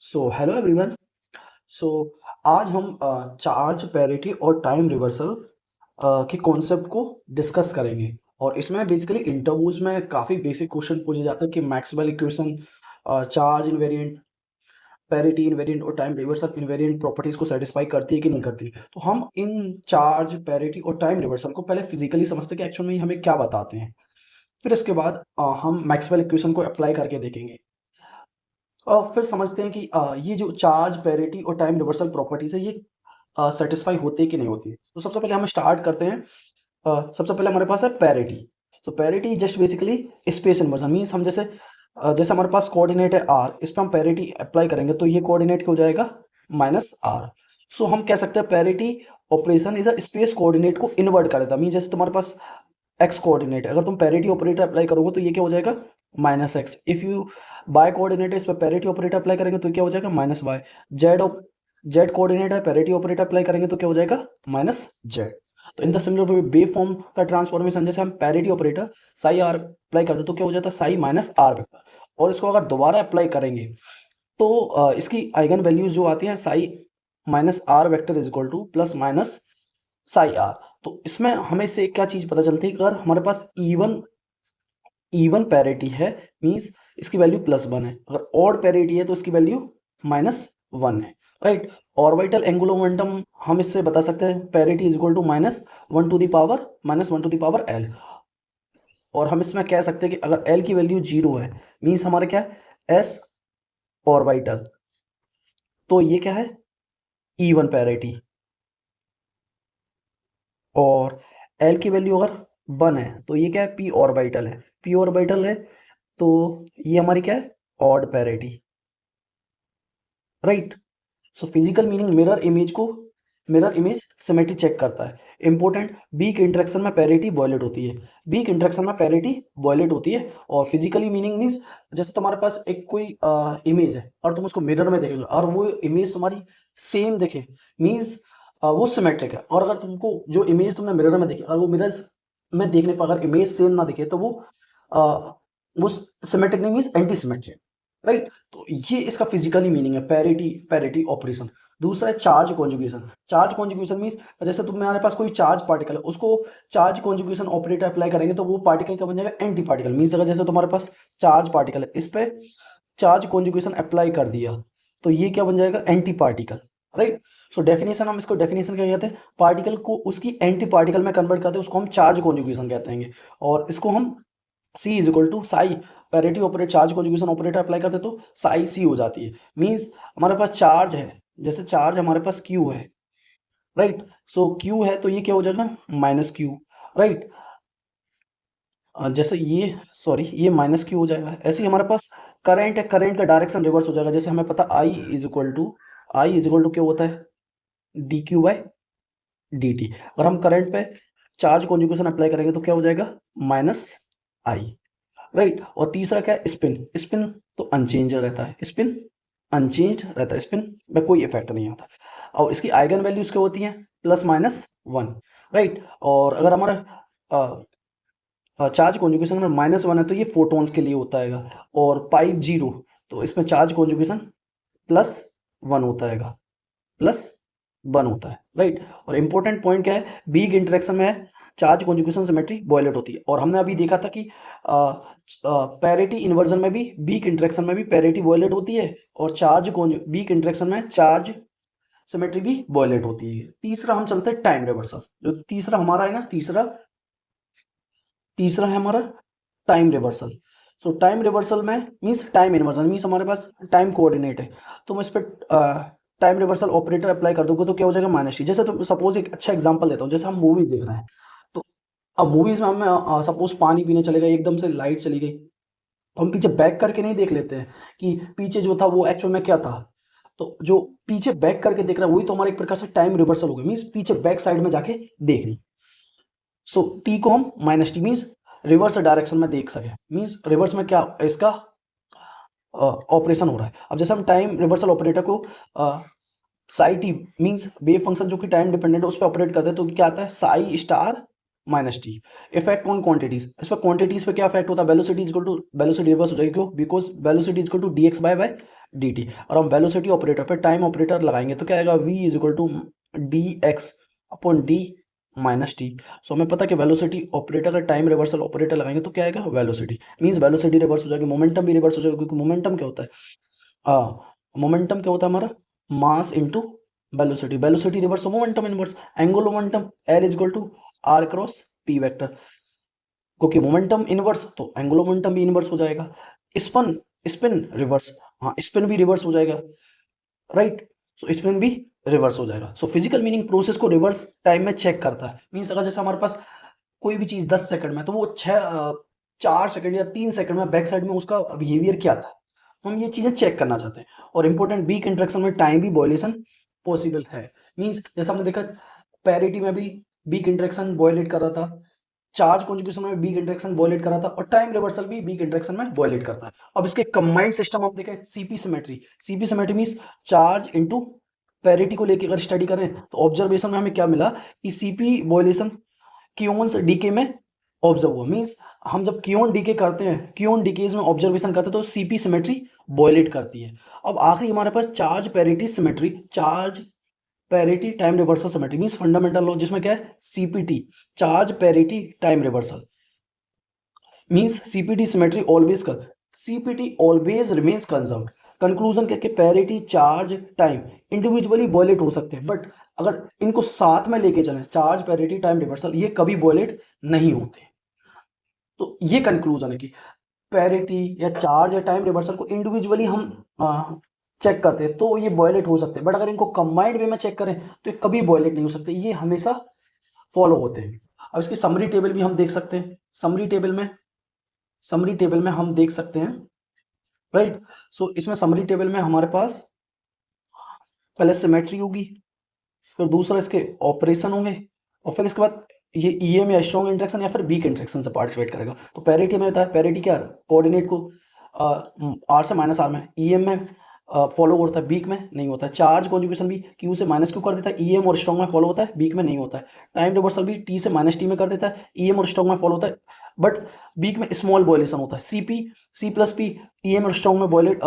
So hello everyone. सो आज हम charge parity और टाइम रिवर्सल के कॉन्सेप्ट को डिस्कस करेंगे। और इसमें बेसिकली इंटरव्यूज में काफ़ी बेसिक क्वेश्चन पूछे जाते हैं कि Maxwell equation, charge invariant, parity invariant और टाइम रिवर्सल इनवेरिएंट प्रॉपर्टीज को सेटिस्फाई करती है कि नहीं करती। तो हम इन चार्ज पैरिटी और टाइम रिवर्सल को पहले फिजिकली समझते हैं कि एक्चुअल में ये हमें क्या बताते हैं। फिर इसके बाद हम मैक्सवेल इक्वेशन को अप्लाई करके देखेंगे और फिर समझते हैं कि ये जो चार्ज पैरिटी और टाइम रिवर्सल प्रॉपर्टीज है ये सेटिस्फाई होती है कि नहीं होती है। तो सबसे पहले हम स्टार्ट करते हैं। सबसे पहले हमारे पास है पैरिटी। तो parity just basically space inversion means हम जैसे हमारे पास कोऑर्डिनेट है आर, इस पर हम पैरिटी अप्लाई करेंगे तो ये कोऑर्डिनेट क्या हो जाएगा, माइनस आर। सो हम कह सकते हैं parity operation is a space coordinate को इन्वर्ट कर देता है। मीन जैसे तुम्हारे पास एक्स कोऑर्डिनेट है, अगर तुम पैरिटी ऑपरेटर अप्लाई करोगे तो ये क्या हो जाएगा, minus x. If you by coordinate है, इस पर पैरिटी ऑपरेटर अप्लाई करेंगे तो क्या हो जाएगा, minus y. Z Z coordinate है, पैरिटी ऑपरेटर अप्लाई करेंगे तो क्या हो जाएगा, माइनस जेड। तो in the similar way form का ट्रांसफॉर्मेशन, जैसे हम parity operator psi r apply करते तो क्या हो जाता है, साई माइनस आर वेक्टर। और इसको अगर दोबारा अप्लाई करेंगे तो इसकी आइगन वैल्यूज जो आती हैं, psi minus r vector is equal to plus minus psi r. तो इसमें हमें से क्या चीज पता चलती है कि अगर हमारे पास इवन पैरिटी है मींस इसकी वैल्यू प्लस वन है, अगर ऑड पैरिटी है तो इसकी वैल्यू माइनस वन है, राइट। ऑर्बिटल एंगुलर मोमेंटम हम इससे बता सकते हैं parity is equal to minus one to the power L. और हम इसमें कह सकते हैं कि अगर एल की वैल्यू जीरो है मींस हमारा क्या है, एस ऑर्बिटल। तो ये क्या है, इवन पैरिटी। और एल की वैल्यू अगर वन है तो ये क्या है, पी ऑर्बिटल है। पी ऑर्बिटल है तो ये हमारी क्या है, odd parity, right. So physical meaning mirror image symmetry check करता है। इंपॉर्टेंट, वीक इंटरेक्शन में पैरिटी वॉयलेट होती है। वीक इंटरेक्शन में पैरिटी वॉयलेट होती है। और फिजिकली मीनिंग मीन्स जैसे तुम्हारे पास एक कोई इमेज है और तुम उसको मिरर में देख लो और वो इमेज तुम्हारी सेम दिखे मीन्स वो सिमेट्रिक है। और अगर तुमको जो इमेज तुमने मिरर में देखी और वो मिरर में देखने पर अगर इमेज सेम ना दिखे तो वो सिमेट्रिक नहीं मीन्स एंटी सिमेट्रिक, राइट। तो ये इसका फिजिकली मीनिंग है, पैरिटी पैरिटी ऑपरेशन। दूसरा है charge conjugation. Charge conjugation means जैसे तुम्हारे पास कोई चार्ज पार्टिकल है, उसको चार्ज कॉन्जुगेशन ऑपरेटर अप्लाई करेंगे तो वो पार्टिकल क्या बन जाएगा, एंटी पार्टिकल। मीन्स अगर जैसे तुम्हारे पास चार्ज पार्टिकल है, इस पे चार्ज कॉन्जुगेशन अप्लाई कर दिया तो ये क्या बन जाएगा, anti particle, right. So definition, हम इसको डेफिनेशन क्या कहते हैं, पार्टिकल को उसकी एंटी पार्टिकल में कन्वर्ट करते हैं, उसको हम चार्ज कॉन्जुगेशन कहते हैं। और इसको हम C is equal to psi parity operate charge conjugation operator apply करते तो साई सी हो जाती है। मींस हमारे पास चार्ज है, जैसे चार्ज हमारे पास क्यू है, राइट। सो क्यू है तो ये क्या हो जाएगा, माइनस क्यू, राइट। जैसे ये सॉरी ये माइनस क्यू हो जाएगा। ऐसे ही हमारे पास करंट है, करंट का डायरेक्शन रिवर्स हो जाएगा। जैसे हमें पता आई इज इक्वल टू क्या होता है, D Q by D T. और हम करंट पे चार्ज कॉन्जुगेशन अप्लाई करेंगे तो क्या हो जाएगा, माइनस आई, राइट। और तीसरा क्या है, स्पिन। स्पिन तो अनचेंज रहता है, स्पिन अनचेंज रहता है, स्पिन में कोई इफेक्ट नहीं आता। और इसकी आइगन वैल्यूज क्या होती हैं, प्लस माइनस वन, राइट। और अगर हमारा चार्ज कॉन्जुगेशन में माइनस वन है तो ये फोटॉन्स के लिए होता है। और पाइप जीरो तो इसमें चार्ज कॉन्जुगेशन प्लस वन होता है, प्लस वन होता है, राइट। और इंपॉर्टेंट पॉइंट क्या है, वीक इंटरेक्शन में चार्ज कॉन्जुगेशन सिमेट्री वॉयलेट होती है। और हमने अभी देखा था कि पैरिटी इन्वर्जन में भी वीक इंटरेक्शन में भी पैरिटी वॉयलेट होती है और वीक इंटरेक्शन में चार्ज सिमेट्री भी वॉयलेट होती है। तीसरा हम चलते हैं टाइम रिवर्सल। जो तीसरा हमारा है ना, तीसरा है हमारा टाइम रिवर्सल। सो टाइम रिवर्सल में मीन्स टाइम इन्वर्जन मीन्स हमारे पास टाइम कोऑर्डिनेट है, तो मैं इस पर टाइम रिवर्सल ऑपरेटर अप्लाई कर दूंगा तो क्या हो जाएगा, माइनस टी। जैसे तो सपोज एक अच्छा एग्जांपल देता हूँ, जैसे हम मूवी देख रहे हैं तो अब मूवीज में हमें सपोज पानी पीने चले गए, एकदम से लाइट चली गई तो हम पीछे बैक करके नहीं देख लेते हैं कि पीछे जो था वो एक्चुअल में क्या था। तो जो पीछे बैक करके देख रहा है वही तो हमारा एक प्रकार से टाइम रिवर्सल हो गया, मीन्स पीछे बैक साइड में जाके देखना। सो टी को हम minus T means reverse direction में देख सके, मीन्स रिवर्स में क्या इसका ऑपरेशन हो रहा है। अब जैसे हम टाइम रिवर्सल ऑपरेटर को Sai T means wave function जो कि टाइम डिपेंडेंट है उस पर ऑपरेट करते हैं तो क्या आता है, psi star minus T. Effect on quantities, इस पर क्वांटिटीज पे क्या इफेक्ट होता है, velocity equal to velocity reverse हो जाएगी, क्यों, because velocity equal to D X by D T. और हम वेलोसिटी ऑपरेटर पे टाइम ऑपरेटर लगाएंगे तो क्या आएगा, v is equal to D X upon D minus T. So हमें पता है कि वेलोसिटी ऑपरेटर का टाइम रिवर्सल ऑपरेटर लगाएंगे तो क्या आएगा, वेलोसिटी। मीन्स वेलोसिटी रिवर्स हो जाएगी, मोमेंटम भी रिवर्स हो जाएगा, क्योंकि मोमेंटम क्या होता है, मोमेंटम क्या होता है हमारा, mass into velocity. Velocity reverse हो momentum inverse, angular momentum L is equal to R cross P vector, क्योंकि मोमेंटम इनवर्स तो एंगुलर मोमेंटम भी इनवर्स हो जाएगा। स्पिन स्पिन रिवर्स, हाँ स्पिन भी रिवर्स हो जाएगा, राइट। सो स्पिन भी रिवर्स हो जाएगा। सो फिजिकल मीनिंग प्रोसेस को रिवर्स टाइम में चेक करता है। मीन्स अगर जैसे हमारे पास कोई भी चीज 10 सेकंड में, तो वो 4 सेकंड या 3 सेकंड में बैक साइड में उसका बिहेवियर क्या था, हम ये चीजें चेक करना चाहते हैं। और इंपॉर्टेंट वीक इंटरेक्शन में टाइम भी वॉयलेशन पॉसिबल है। मीन्स जैसे हमने देखा पैरिटी में भी वीक इंटरेक्शन वॉयलेट कर रहा था, चार्ज कॉन्जुगेशन में वीक इंटरेक्शन वॉयलेट कर रहा था, और टाइम रिवर्सल भी वीक इंटरेक्शन में वॉयलेट करता है। अब इसके कंबाइंड सिस्टम हम देखें, CP symmetry. CP symmetry means charge into parity को लेकर अगर स्टडी करें तो ऑब्जर्वेशन में हमें क्या मिला कि सीपी वॉयलेशन क्यून्स डीके में ऑब्जर्व हुआ। मीन्स हम जब क्यून डीके करते हैं, क्यून डीकेज में ऑब्जर्वेशन करते हैं तो सीपी सिमेट्री वॉयलेट करती है। अब आखिरी हमारे पास charge parity symmetry, charge parity time reversal symmetry. Means fundamental law जिसमें क्या है, CPT, charge parity time reversal. Means CPT symmetry always कर, CPT always remains conserved. Conclusion क्या कि parity charge time individually violate हो सकते हैं, बट अगर इनको साथ में लेके चलें, चार्ज पैरिटी टाइम रिवर्सल, ये कभी वॉयलेट नहीं होते। तो ये कंक्लूजन है कि पैरिटी या चार्ज या टाइम रिवर्सल को इंडिविजुअली हम चेक करते हैं तो ये वॉयलेट हो सकते हैं, बट अगर इनको कंबाइंड वे में चेक करें तो ये कभी वॉयलेट नहीं हो सकते, ये हमेशा फॉलो होते हैं। अब इसकी समरी टेबल भी हम देख सकते हैं। समरी टेबल में हम देख सकते हैं, राइट। सो इसमें समरी टेबल में हमारे पास पहले सिमेट्री होगी, फिर दूसरा इसके ऑपरेशन होंगे, और फिर इसके बाद ये ईएम या स्ट्रॉन्ग इंटरेक्शन या फिर वीक इंटरेक्शन से पार्टिसिपेट करेगा। तो पैरिटी में होता है, पैरिटी क्या, कोऑर्डिनेट को आर से माइनस आर में, ईएम में फॉलो होता है, वीक में नहीं होता है। चार्ज कॉन्जुगेशन भी क्यू से माइनस क्यू कर देता है, ईएम और स्ट्रॉन्ग में फॉलो होता है, वीक में नहीं होता है। टाइम रिवर्सल भी टी से माइनस टी में कर देता है, ईएम और स्ट्रॉन्ग में फॉलो होता है, बट वीक में स्मॉल वॉयलेशन होता है। CP C plus P EM और स्ट्रॉन्ग में वॉयलेट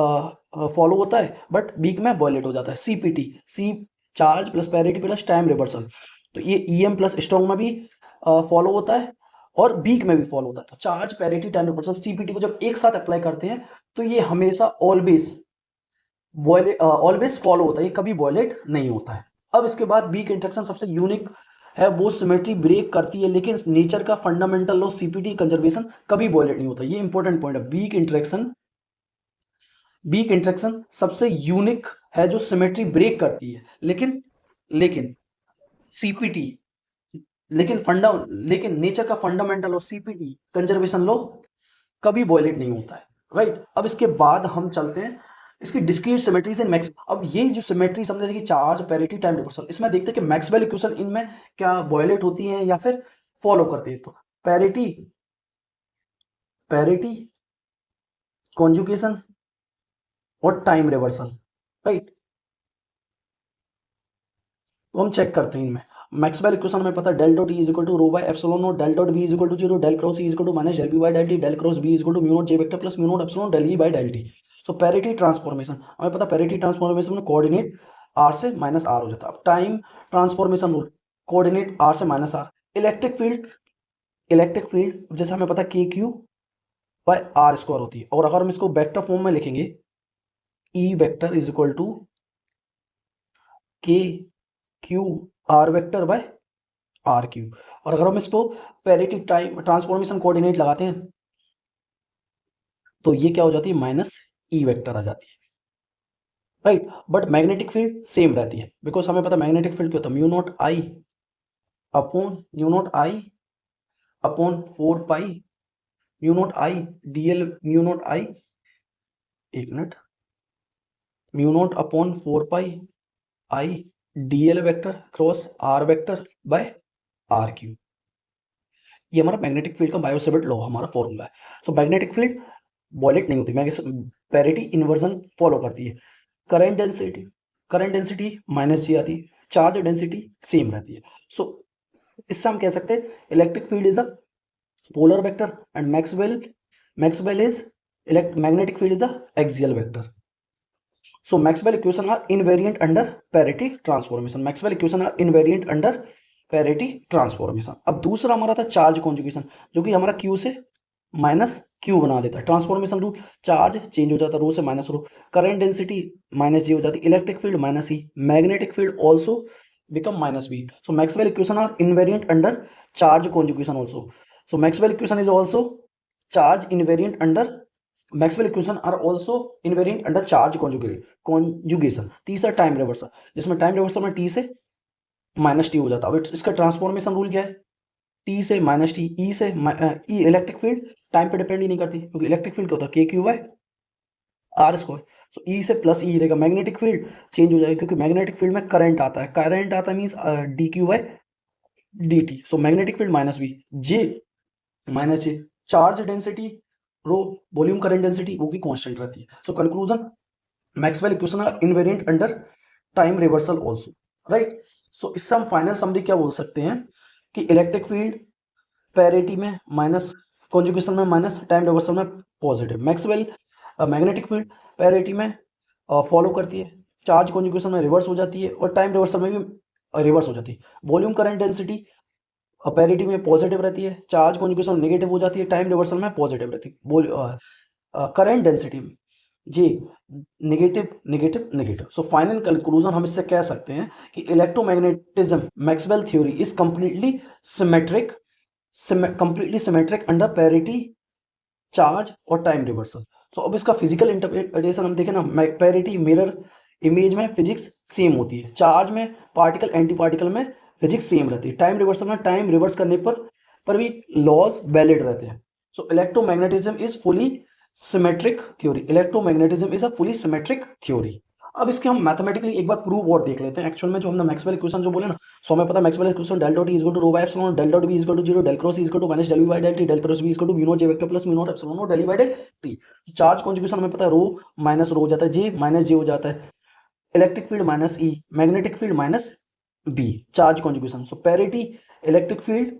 फॉलो होता है, बट वीक में वॉयलेट हो जाता है। CPT, C charge plus parity plus time reversal, तो ये ईएम प्लस स्ट्रॉन्ग में भी फॉलो होता है और वीक में भी फॉलो होता है। तो charge parity time reversal CPT को जब एक साथ अप्लाई करते हैं तो ये हमेशा ऑलवेज फॉलो होता है, ये कभी वॉयलेट नहीं होता है। अब इसके बाद वीक इंटरेक्शन सबसे यूनिक है, वो सिमेट्री ब्रेक करती है, लेकिन नेचर का फंडामेंटल लॉ सीपीटी कंजर्वेशन कभी वॉयलेट नहीं होता। ये इंपॉर्टेंट पॉइंट है। वीक इंटरेक्शन सबसे यूनिक है जो सिमेट्री ब्रेक करती है, लेकिन सीपीटी लेकिन नेचर का फंडामेंटल और सीपीटी कंजर्वेशन लॉ कभी वॉयलेट नहीं होता है, राइट। अब इसके बाद हम चलते हैं इसकी डिस्क्रीट सिमेट्रीज इन मैक्स। अब ये जो सिमेट्री समझे कि चार्ज पैरिटी टाइम रिवर्सल, इसमें देखते हैं कि मैक्सवेल इक्वेशन इनमें क्या वॉयलेट होती हैं या फिर फॉलो करती है। तो पैरिटी पैरिटी कॉन्जुगेशन और टाइम रिवर्सल, राइट। तो हम चेक करते हैं इनमें। मैक्सवेल इक्वेशन में पता है del dot E is equal to rho by epsilon naught, del dot B is equal to 0, del cross E is equal to minus del B by del T, del cross B is equal to mu naught J vector plus mu naught epsilon del E by del T. So parity transformation हमें पता, parity transformation में coordinate R से minus R हो जाता है। अब time transformation rule, coordinate R से minus are. Electric field जैसे हमें पता के क्यू बाय आर स्क्वायर होती है, और अगर हम इसको वेक्टर फॉर्म में लिखेंगे, E vector is equal to K Q R vector by R cube. और अगर हम इसको पैरिटी टाइम ट्रांसफॉर्मेशन कोऑर्डिनेट लगाते हैं तो ये क्या हो जाती है, माइनस ई वेक्टर आ जाती है, right. But magnetic field same रहती है, बिकॉज हमें पता मैग्नेटिक फील्ड क्या होता है, mu naught I upon 4 pi mu naught I DL mu naught I, एक minute, mu naught upon 4 pi I DL vector cross R vector by R cube. ये हमारा मैग्नेटिक फील्ड का बायोसेवर्ट law हमारा formula है। सो magnetic field wallet नहीं होती, parity inversion follow करती है। करंट डेंसिटी माइनस जी आती है, चार्ज डेंसिटी सेम रहती है। सो इससे हम कह सकते हैं electric field is a polar vector and Maxwell is magnetic field is a axial vector. So Maxwell equation are invariant under parity transformation. Maxwell equation are invariant under parity transformation. अब दूसरा हमारा था चार्ज कॉन्जुगेशन, जो कि हमारा Q से minus Q बना देता है। ट्रांसफॉर्मेशन रूल, चार्ज चेंज हो जाता है रो से minus rho, current density minus J हो जाती है, electric field minus E, magnetic field also become minus v. So Maxwell equation are invariant under charge conjugation also. So Maxwell equation is also charge invariant under Maxwell equation are also invariant under charge conjugation. तीसरा time reversal, जिसमें time reversal में T से minus T हो जाता है। अब इसका transformation rule क्या है, टी से माइनस टी, ई से ई। इलेक्ट्रिक फील्ड टाइम पे डिपेंड ही नहीं करती, क्योंकि इलेक्ट्रिक फील्ड क्या होता है के क्यू बाय आर स्क्वायर। सो ई से प्लस ई रहेगा। मैग्नेटिक फील्ड चेंज हो जाएगा, क्योंकि मैग्नेटिक फील्ड में करंट आता है, करंट आता है means D Q by D T. So magnetic field minus V, J minus A. Charge density rho, volume current density वो भी कांस्टेंट रहती है। So conclusion, Maxwell equation are invariant under time reversal also, right. So इससे हम final summary क्या बोल सकते हैं कि इलेक्ट्रिक फील्ड पैरिटी में माइनस, कॉन्जुगेशन में माइनस, टाइम रिवर्सल में positive. Maxwell magnetic field parity में फॉलो करती है, चार्ज कॉन्जुगेशन में रिवर्स हो जाती है, और टाइम रिवर्सल में भी रिवर्स हो जाती है। वॉल्यूम करंट डेंसिटी पैरिटी में पॉजिटिव रहती है, चार्ज कॉन्जुगेशन नेगेटिव हो जाती है, टाइम रिवर्सल में पॉजिटिव रहती है। Current density J negative negative negative. So final conclusion हम इससे कह सकते हैं कि electromagnetism Maxwell theory is completely symmetric under parity, charge और टाइम रिवर्सल। सो अब इसका फिजिकल इंटरप्रिटेशन हम देखें ना, पैरिटी मिरर इमेज में फिजिक्स सेम होती है, चार्ज में पार्टिकल एंटी पार्टिकल में फिजिक्स सेम रहती है, टाइम रिवर्सल में टाइम रिवर्स करने पर भी लॉज वैलिड रहते हैं। सो electromagnetism is fully symmetric theory, electromagnetism is a fully symmetric theory. अब इसके हम मैथमेटिकली एक बार प्रूव और देख लेते हैं। एक्चुअल में जो हमने मैक्सवेल इक्वेशन जो बोले ना, सो हमें पता है Maxwell equation del dot E is equal to rho by epsilon, del dot B is equal to 0, del cross E is equal to minus del V by del T, del cross B is equal to mu naught J vector plus mu naught epsilon naught del E by del T. Charge conjugation हमें पता है rho minus rho हो जाता है, जे minus जे हो जाता है, electric field minus E, magnetic field minus B, charge conjugation. So parity electric field,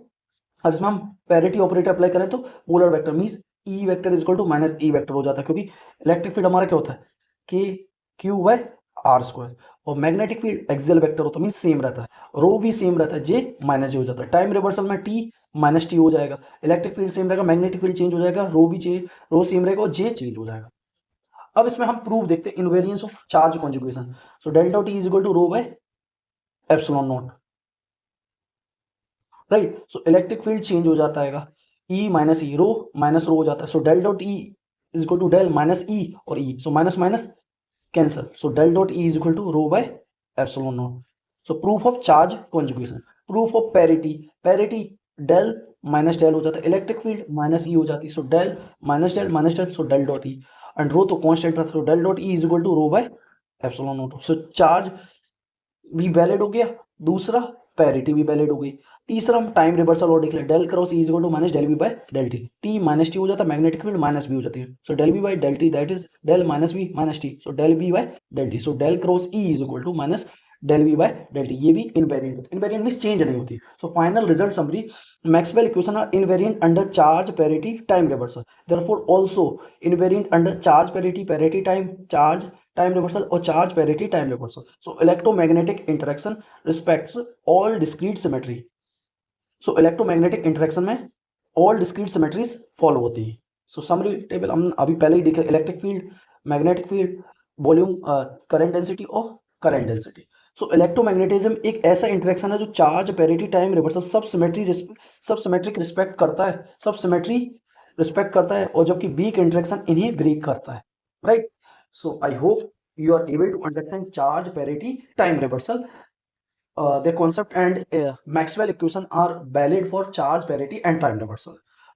और इसमें हम पैरिटी ऑपरेटर अप्लाई करें तो polar vector means E vector is equal to minus E vector हो जाता है, क्योंकि इलेक्ट्रिक फील्ड हमारा क्या होता है के क्यू बाय आर स्क्वायर, और मैग्नेटिक फील्ड एक्सियल वेक्टर होता है मींस सेम रहता है, रो भी सेम रहता है, जे माइनस जे हो जाता है। टाइम रिवर्सल में टी माइनस टी हो जाएगा, इलेक्ट्रिक फील्ड सेम रहेगा, मैग्नेटिक फील्ड चेंज हो जाएगा, रो भी चेंज, रो सेम रहेगा और जे चेंज हो जाएगा। अब इसमें हम प्रूफ देखते हैं invariance of charge conjugation. So del dot E is equal to rho by epsilon naught, right. So electric field change हो जाता है, ई माइनस ई, रो माइनस रो हो जाता है। So del dot E is equal to del minus E और E, so minus minus cancel, so del dot E is equal to rho by epsilon naught. So proof of charge conjugation. Proof of parity, parity del minus del हो जाता है, electric field minus ई हो जाती है, so del minus del, so del dot E, and rho तो constant रहता है, so del dot E is equal to rho by epsilon naught. So charge भी वैलिड हो गया, दूसरा पैरिटी भी वैलिड हो गई, तीसरा हम टाइम रिवर्सल और देख ले, del cross E is equal to minus del B by del T, T minus T हो जाता है, मैग्नेटिक फील्ड माइनस बी हो जाती है, so del B by del T that is del minus B minus T, so del B by del T, so del cross E is equal to minus del B by del T, ये भी invariant, invariant means change नहीं होती। So final result summary, Maxwell equation are invariant under charge parity time reversal, therefore also invariant under charge parity, parity time, charge time reversal और charge parity time reversal. So electromagnetic interaction respects all discrete symmetry. So electromagnetic interaction में all discrete symmetries follow होती है। सो summary table हम अभी पहले ही देखे, electric field, magnetic field, volume, current density और current density. सो electromagnetism एक ऐसा इंटरेक्शन है जो चार्ज पैरिटी टाइम रिवर्सल सब सिमेट्रिक रिस्पेक्ट करता है, सब सिमेट्री रिस्पेक्ट करता है, और जबकि वीक इंटरेक्शन इन्हें ब्रेक करता है, right. So I hope you are able to understand charge parity time reversal. The concept and Maxwell equation are valid for charge parity and time reversal.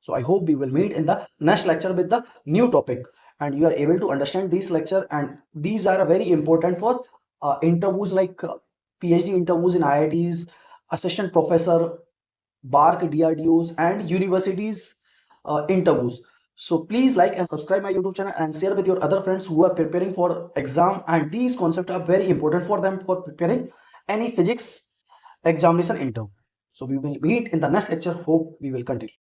So I hope we will meet in the next lecture with the new topic, and you are able to understand this lecture, and these are very important for interviews like PhD interviews in IITs, assistant professor, BARC DRDOs and universities interviews. So please like and subscribe my YouTube channel and share with your other friends who are preparing for exam, and these concepts are very important for them for preparing any physics examination interview. So we will meet in the next lecture. Hope we will continue.